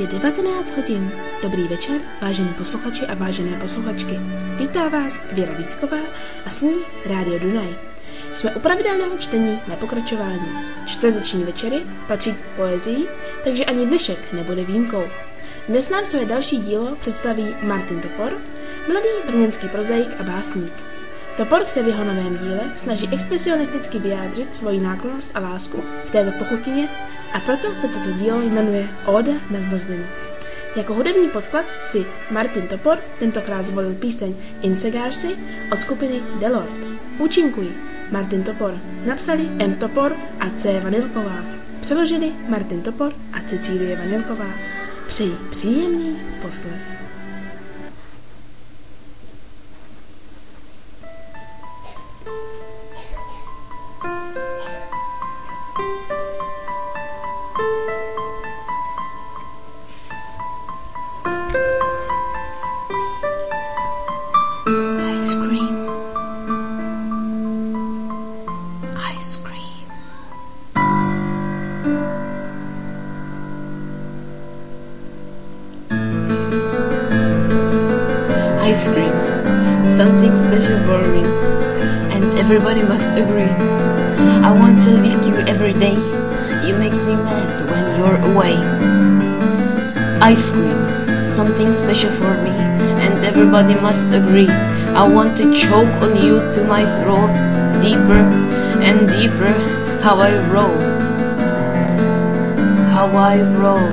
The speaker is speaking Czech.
Je 19 hodin. Dobrý večer, vážení posluchači a vážené posluchačky. Vítá vás Věra Vítková a s ní Rádio Dunaj. Jsme u pravidelného čtení na pokračování. Čtvrteční večery patří k poezii, takže ani dnešek nebude výjimkou. Dnes nám své další dílo představí Martin Topor, mladý brněnský prozaik a básník. Topor se v jeho novém díle snaží expresionisticky vyjádřit svoji náklonnost a lásku k této pochutině a proto se toto dílo jmenuje Óda na zmrzlinu. Jako hudební podklad si Martin Topor tentokrát zvolil píseň Incegáři od skupiny Delord. Účinkují Martin Topor, napsali M. Topor a C. Vanilková. Přeložili Martin Topor a Cecílie Vanilková. Přeji příjemný poslech. Ice cream. Ice cream. Ice cream, something special for me, and everybody must agree. I want to lick you every day. You makes me mad when you're away. Ice cream, something special for me, and everybody must agree. I want to choke on you to my throat, deeper and deeper. How I roll, how I roll.